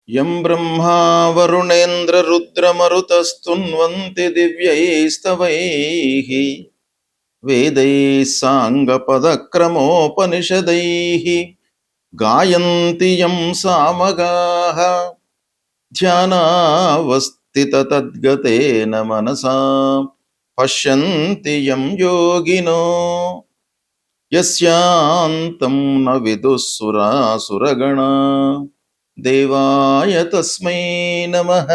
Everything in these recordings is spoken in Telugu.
యం బ్రహ్మా వరుణేంద్ర రుద్రమరుతస్తున్వంతి దివ్యైస్తవైః వేదైః సాంగపదక్రమోపనిషదైః గాయంతి యం సామగాః ధ్యానావస్థితతద్గతేన మనసా పశ్యంతి యం యోగినో యస్యాంతం న విదుఃసురాసురగణా దేవాయ తస్మై నమః.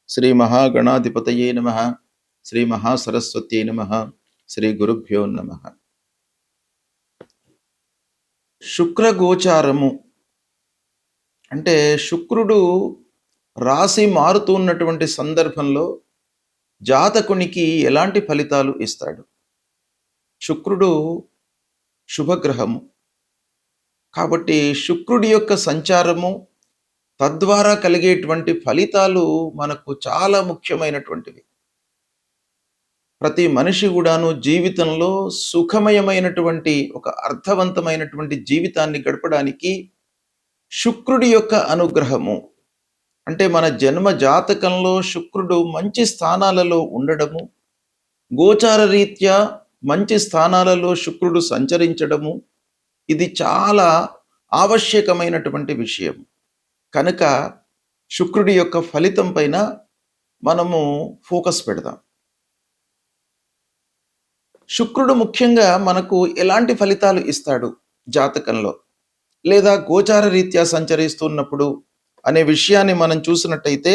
శ్రీ మహాగణాధిపతయే నమః. శ్రీ మహాసరస్వత్యై నమః. శ్రీ గురుభ్యో నమః. శుక్రగోచారము అంటే శుక్రుడు రాశి మారుతున్నటువంటి సందర్భంలో జాతకునికి ఎలాంటి ఫలితాలు ఇస్తాడు? శుక్రుడు శుభగ్రహము కాబట్టి శుక్రుడి యొక్క సంచారము తద్వారా కలిగేటువంటి ఫలితాలు మనకు చాలా ముఖ్యమైనటువంటివి. ప్రతి మనిషి కూడాను జీవితంలో సుఖమయమైనటువంటి ఒక అర్థవంతమైనటువంటి జీవితాన్ని గడపడానికి శుక్రుడి యొక్క అనుగ్రహము అంటే మన జన్మ జాతకంలో శుక్రుడు మంచి స్థానాలలో ఉండడము, గోచార రీత్యా మంచి స్థానాలలో శుక్రుడు సంచరించడము, ఇది చాలా ఆవశ్యకమైనటువంటి విషయం. కనుక శుక్రుడి యొక్క ఫలితం పైన మనము ఫోకస్ పెడదాం. శుక్రుడు ముఖ్యంగా మనకు ఎలాంటి ఫలితాలు ఇస్తాడు జాతకంలో లేదా గోచార రీత్యా సంచరిస్తున్నప్పుడు అనే విషయాన్ని మనం చూసినట్టయితే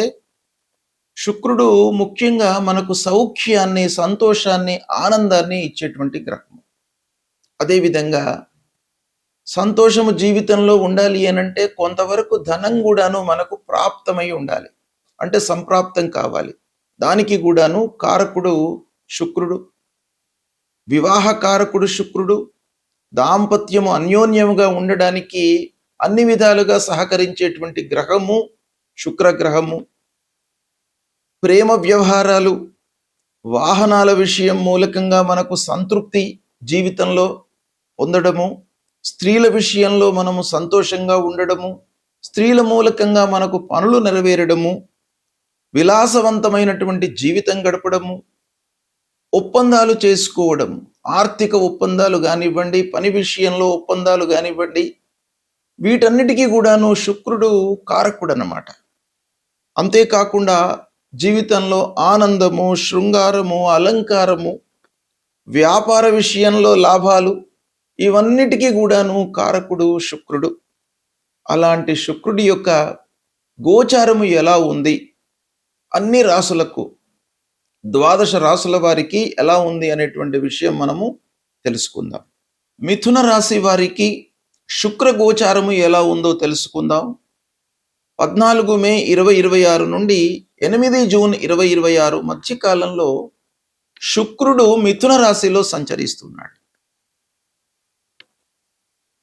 శుక్రుడు ముఖ్యంగా మనకు సౌఖ్యాన్ని, సంతోషాన్ని, ఆనందాన్ని ఇచ్చేటువంటి గ్రహం. అదేవిధంగా సంతోషము జీవితంలో ఉండాలి అనంటే కొంతవరకు ధనం కూడాను మనకు ప్రాప్తమై ఉండాలి, అంటే సంప్రాప్తం కావాలి. దానికి కూడాను కారకుడు శుక్రుడు, వివాహ కారకుడు శుక్రుడు, దాంపత్యము అన్యోన్యముగా ఉండడానికి అన్ని విధాలుగా సహకరించేటువంటి గ్రహము శుక్రగ్రహము. ప్రేమ వ్యవహారాలు, వాహనాల విషయం మూలకంగా మనకు సంతృప్తి జీవితంలో పొందడము, స్త్రీల విషయంలో మనము సంతోషంగా ఉండడము, స్త్రీల మూలకంగా మనకు పనులు నెరవేరడము, విలాసవంతమైనటువంటి జీవితం గడపడము, ఒప్పందాలు చేసుకోవడం, ఆర్థిక ఒప్పందాలు కానివ్వండి, పని విషయంలో ఒప్పందాలు కానివ్వండి, వీటన్నిటికీ కూడాను శుక్రుడు కారకుడు అన్నమాట. అంతేకాకుండా జీవితంలో ఆనందము, శృంగారము, అలంకారము, వ్యాపార విషయంలో లాభాలు, ఇవన్నిటికీ కూడాను కారకుడు శుక్రుడు. అలాంటి శుక్రుడి యొక్క గోచారము ఎలా ఉంది, అన్ని రాసులకు, ద్వాదశ రాసుల వారికి ఎలా ఉంది అనేటువంటి విషయం మనము తెలుసుకుందాం. మిథున రాశి వారికి శుక్ర గోచారము ఎలా ఉందో తెలుసుకుందాం. 14 మే 2026 నుండి 8 జూన్ 2026 మధ్యకాలంలో శుక్రుడు మిథున రాశిలో సంచరిస్తున్నాడు.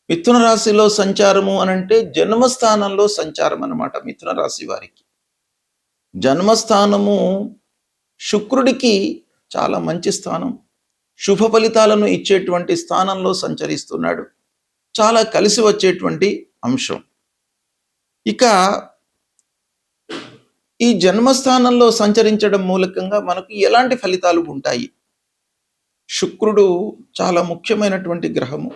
మిథున రాశిలో సంచారము అనంటే జన్మస్థానంలో సంచారం అన్నమాట. మిథున రాశి వారికి జన్మస్థానము శుక్రుడికి చాలా మంచి స్థానం, శుభ ఫలితాలను ఇచ్చేటువంటి స్థానంలో సంచరిస్తున్నాడు. చాలా కలిసి వచ్చేటువంటి అంశం. ఇక ఈ జన్మస్థానంలో సంచరించడం మూలకంగా మనకు ఎలాంటి ఫలితాలు ఉంటాయి? శుక్రుడు చాలా ముఖ్యమైనటువంటి గ్రహము.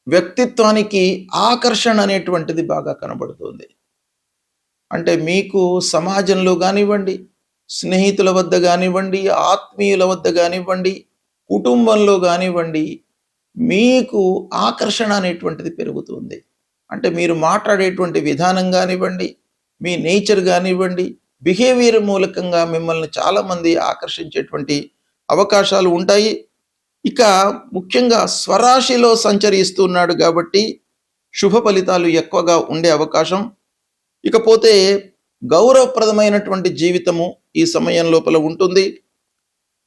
వ్యక్తిత్వానికి ఆకర్షణ అనేటువంటిది బాగా కనబడుతుంది. అంటే మీకు సమాజంలో కానివ్వండి, స్నేహితుల వద్ద కానివ్వండి, ఆత్మీయుల వద్ద కానివ్వండి, కుటుంబంలో కానివ్వండి, మీకు ఆకర్షణ అనేటువంటిది పెరుగుతుంది. అంటే మీరు మాట్లాడేటువంటి విధానం కానివ్వండి, మీ నేచర్ కానివ్వండి, బిహేవియర్ మూలకంగా మిమ్మల్ని చాలామంది ఆకర్షించేటువంటి అవకాశాలు ఉంటాయి. ఇక ముఖ్యంగా స్వరాశిలో సంచరిస్తున్నాడు కాబట్టి శుభ ఫలితాలు ఎక్కువగా ఉండే అవకాశం. ఇకపోతే గౌరవప్రదమైనటువంటి జీవితము ఈ సమయం లోపల ఉంటుంది.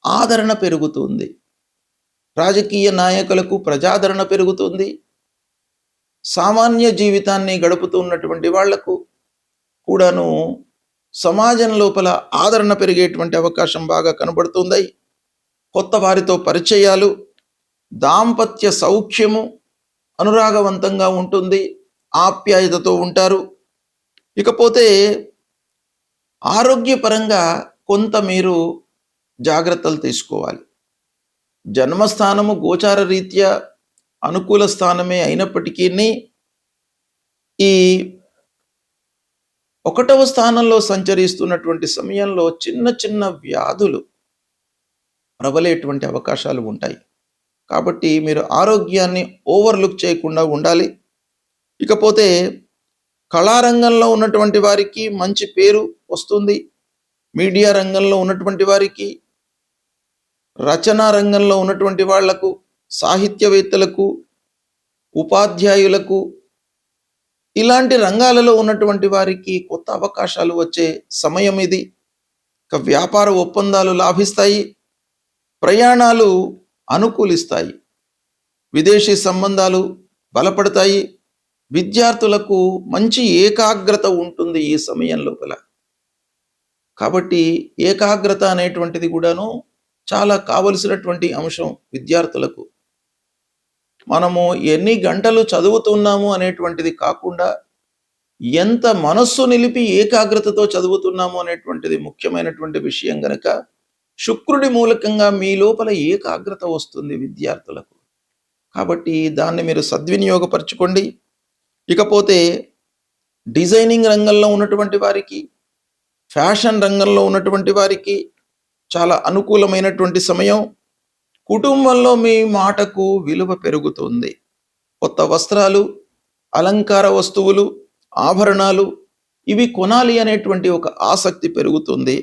ఆదరణ పెరుగుతుంది. రాజకీయ నాయకులకు ప్రజాదరణ పెరుగుతుంది. సామాన్య జీవితాన్ని గడుపుతున్నటువంటి వాళ్లకు కూడాను సమాజం లోపల ఆదరణ పెరిగేటువంటి అవకాశం బాగా కనబడుతుంది. కొత్త వారితో పరిచయాలు, దాంపత్య సౌఖ్యము అనురాగవంతంగా ఉంటుంది. ఆప్యాయతతో ఉంటారు. ఇకపోతే ఆరోగ్యపరంగా కొంత మీరు జాగ్రత్తలు తీసుకోవాలి. జన్మస్థానము గోచార రీత్యా అనుకూల స్థానమే అయినప్పటికీ ఈ 1వ స్థానంలో సంచరిస్తున్నటువంటి సమయంలో చిన్న చిన్న వ్యాధులు ప్రబలేటువంటి అవకాశాలు ఉంటాయి. కాబట్టి మీరు ఆరోగ్యాన్ని ఓవర్లుక్ చేయకుండా ఉండాలి. ఇకపోతే కళారంగంలో ఉన్నటువంటి వారికి మంచి పేరు వస్తుంది. మీడియా రంగంలో ఉన్నటువంటి వారికి, రచనా రంగంలో ఉన్నటువంటి వాళ్లకు, సాహిత్యవేత్తలకు, ఉపాధ్యాయులకు, ఇలాంటి రంగాలలో ఉన్నటువంటి వారికి కొత్త అవకాశాలు వచ్చే సమయం ఇది. వ్యాపార ఒప్పందాలు లాభిస్తాయి. ప్రయాణాలు అనుకూలిస్తాయి. విదేశీ సంబంధాలు బలపడతాయి. విద్యార్థులకు మంచి ఏకాగ్రత ఉంటుంది ఈ సమయం లోపల. కాబట్టి ఏకాగ్రత అనేటువంటిది కూడాను చాలా కావలసినటువంటి అంశం విద్యార్థులకు. మనము ఎన్ని గంటలు చదువుతున్నాము అనేటువంటిది కాకుండా ఎంత మనస్సు నిలిపి ఏకాగ్రతతో చదువుతున్నాము అనేటువంటిది ముఖ్యమైనటువంటి విషయం గనక శుక్రుడి మూలకంగా మీ లోపల ఏకాగ్రత వస్తుంది విద్యార్థులకు. కాబట్టి దాన్ని మీరు సద్వినియోగపరచుకోండి. ఇకపోతే డిజైనింగ్ రంగంలో ఉన్నటువంటి వారికి, ఫ్యాషన్ రంగంలో ఉన్నటువంటి వారికి చాలా అనుకూలమైనటువంటి సమయం. కుటుంబంలో మీ మాటకు విలువ పెరుగుతుంది. కొత్త వస్త్రాలు, అలంకార వస్తువులు, ఆభరణాలు ఇవి కొనాలి అనేటువంటి ఒక ఆసక్తి పెరుగుతుంది.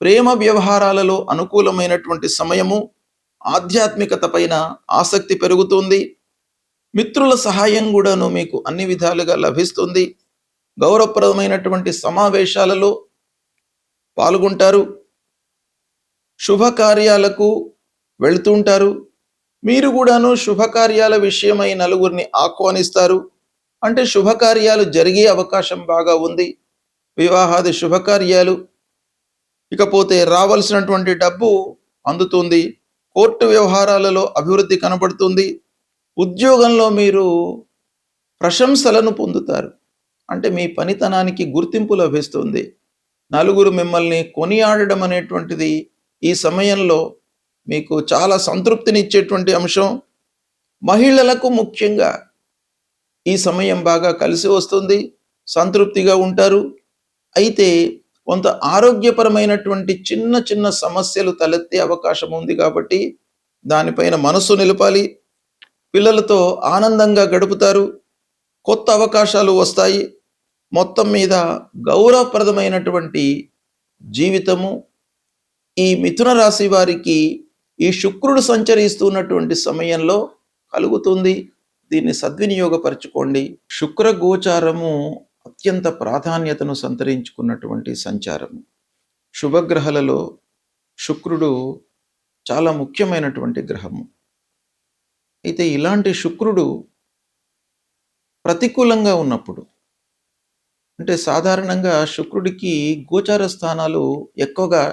ప్రేమ వ్యవహారాలలో అనుకూలమైనటువంటి సమయము. ఆధ్యాత్మికత పైన ఆసక్తి పెరుగుతుంది. మిత్రుల సహాయం కూడాను మీకు అన్ని విధాలుగా లభిస్తుంది. గౌరవప్రదమైనటువంటి సమావేశాలలో పాల్గొంటారు. శుభకార్యాలకు వెళుతుంటారు. మీరు కూడాను శుభకార్యాల విషయమై నలుగురిని ఆహ్వానిస్తారు. అంటే శుభకార్యాలు జరిగే అవకాశం బాగా ఉంది. వివాహాది శుభకార్యాలు. ఇకపోతే రావాల్సినటువంటి డబ్బు అందుతుంది. కోర్టు వ్యవహారాలలో అభివృద్ధి కనబడుతుంది. ఉద్యోగంలో మీరు ప్రశంసలను పొందుతారు. అంటే మీ పనితనానికి గుర్తింపు లభిస్తుంది. నలుగురు మిమ్మల్ని కొనియాడడం అనేటువంటిది ఈ సమయంలో మీకు చాలా సంతృప్తినిచ్చేటువంటి అంశం. మహిళలకు ముఖ్యంగా ఈ సమయం బాగా కలిసి వస్తుంది. సంతృప్తిగా ఉంటారు. అయితే కొంత ఆరోగ్యపరమైనటువంటి చిన్న చిన్న సమస్యలు తలెత్తే అవకాశం ఉంది. కాబట్టి దానిపైన మనస్సు నిలపాలి. పిల్లలతో ఆనందంగా గడుపుతారు. కొత్త అవకాశాలు వస్తాయి. మొత్తం మీద గౌరవప్రదమైనటువంటి జీవితము ఈ మిథున రాశి వారికి ఈ శుక్రుడు సంచరిస్తున్నటువంటి సమయంలో కలుగుతుంది. దీన్ని సద్వినియోగపరచుకోండి. శుక్ర గోచారము అత్యంత ప్రాధాన్యతను సంతరించుకున్నటువంటి సంచారము. శుభగ్రహాలలో శుక్రుడు చాలా ముఖ్యమైనటువంటి గ్రహము. అయితే ఇలాంటి శుక్రుడు ప్రతికూలంగా ఉన్నప్పుడు, అంటే సాధారణంగా శుక్రుడికి గోచార స్థానాలు ఎక్కువగా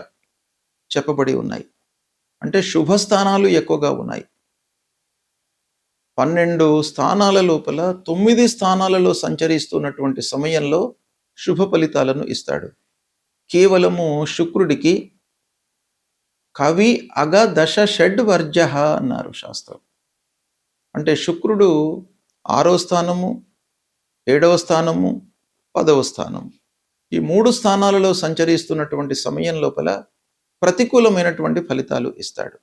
చెప్పబడి ఉన్నాయి. అంటే శుభస్థానాలు ఎక్కువగా ఉన్నాయి. 12 స్థానాల లోపల 9 స్థానాలలో సంచరిస్తున్నటువంటి సమయంలో శుభ ఫలితాలను ఇస్తాడు. కేవలము శుక్రుడికి కవి అగ దశ షడ్ వర్జ అన్నారు శాస్త్రం. అంటే శుక్రుడు 6వ స్థానము, 7వ స్థానము, 10వ స్థానము ఈ 3 స్థానాలలో సంచరిస్తున్నటువంటి సమయం లోపల ప్రతికూలమైనటువంటి ఫలితాలు ఇస్తాడు.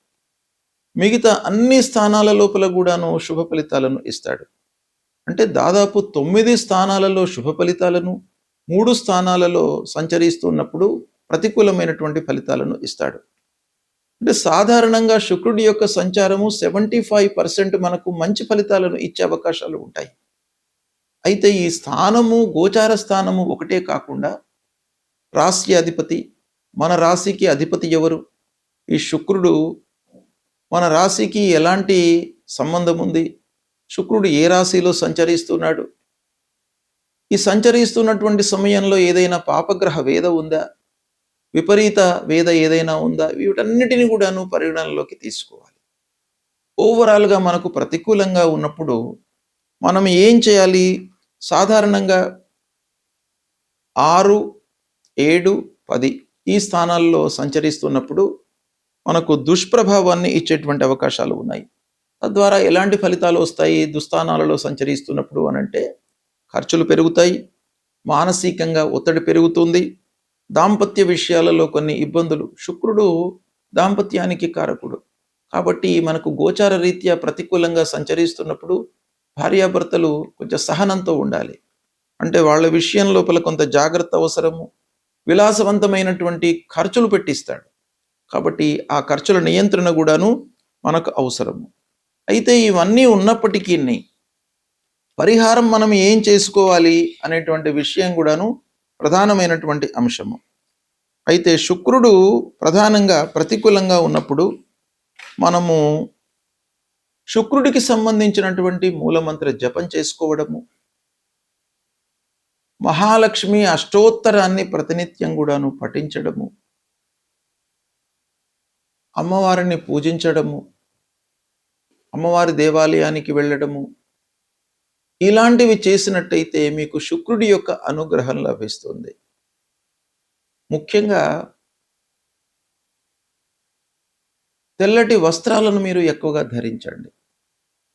మిగతా అన్ని స్థానాల లోపల కూడాను శుభ ఫలితాలను ఇస్తాడు. అంటే దాదాపు 9 స్థానాలలో శుభ ఫలితాలను, 3 స్థానాలలో సంచరిస్తున్నప్పుడు ప్రతికూలమైనటువంటి ఫలితాలను ఇస్తాడు. అంటే సాధారణంగా శుక్రుడి యొక్క సంచారము 75% మనకు మంచి ఫలితాలను ఇచ్చే అవకాశాలు ఉంటాయి. అయితే ఈ స్థానము, గోచార స్థానము ఒకటే కాకుండా రాశి అధిపతి, మన రాశికి అధిపతి ఎవరు? ఈ శుక్రుడు మన రాశికి ఎలాంటి సంబంధం ఉంది? శుక్రుడు ఏ రాశిలో సంచరిస్తున్నాడు? ఈ సంచరిస్తున్నటువంటి సమయంలో ఏదైనా పాపగ్రహ వేద ఉందా? విపరీత వేద ఏదైనా ఉందా? వీటన్నిటిని కూడాను పరిగణనలోకి తీసుకోవాలి. ఓవరాల్గా మనకు ప్రతికూలంగా ఉన్నప్పుడు మనం ఏం చేయాలి? సాధారణంగా 6, 7, 10 ఈ స్థానాల్లో సంచరిస్తున్నప్పుడు మనకు దుష్ప్రభావాన్ని ఇచ్చేటువంటి అవకాశాలు ఉన్నాయి. తద్వారా ఎలాంటి ఫలితాలు వస్తాయి దుస్థానాలలో సంచరిస్తున్నప్పుడు అనంటే, ఖర్చులు పెరుగుతాయి, మానసికంగా ఒత్తిడి పెరుగుతుంది, దాంపత్య విషయాలలో కొన్ని ఇబ్బందులు. శుక్రుడు దాంపత్యానికి కారకుడు కాబట్టి మనకు గోచార రీత్యా ప్రతికూలంగా సంచరిస్తున్నప్పుడు భార్యాభర్తలు కొంచెం సహనంతో ఉండాలి. అంటే వాళ్ళ విషయం లోపల కొంత జాగ్రత్త అవసరము. విలాసవంతమైనటువంటి ఖర్చులు పెట్టిస్తాడు కాబట్టి ఆ ఖర్చుల నియంత్రణ కూడాను మనకు అవసరము. అయితే ఇవన్నీ ఉన్నప్పటికీ పరిహారం మనం ఏం చేసుకోవాలి అనేటువంటి విషయం కూడాను ప్రధానమైనటువంటి అంశము. అయితే శుక్రుడు ప్రధానంగా ప్రతికూలంగా ఉన్నప్పుడు మనము శుక్రుడికి సంబంధించినటువంటి మూలమంత్ర జపం చేసుకోవడము, మహాలక్ష్మి అష్టోత్తరాన్ని ప్రతినిత్యం కూడాను పఠించడము, అమ్మవారిని పూజించడము, అమ్మవారి దేవాలయానికి వెళ్ళడము, ఇలాంటివి చేసినట్టయితే మీకు శుక్రుడి యొక్క అనుగ్రహం లభిస్తుంది. ముఖ్యంగా తెల్లటి వస్త్రాలను మీరు ఎక్కువగా ధరించండి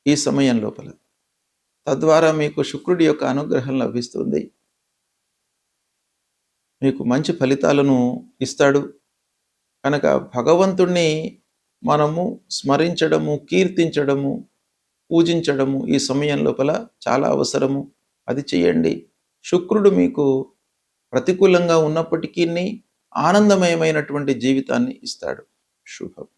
ఈ సమయం లోపల. తద్వారా మీకు శుక్రుడి యొక్క అనుగ్రహం లభిస్తుంది, మీకు మంచి ఫలితాలను ఇస్తాడు. కనుక భగవంతుణ్ణి మనము స్మరించడము, కీర్తించడము, పూజించడము ఈ సమయం లోపల చాలా అవసరము. అది చేయండి. శుక్రుడు మీకు ప్రతికూలంగా ఉన్నప్పటికీ ఆనందమయమైనటువంటి జీవితాన్ని ఇస్తాడు. శుభం.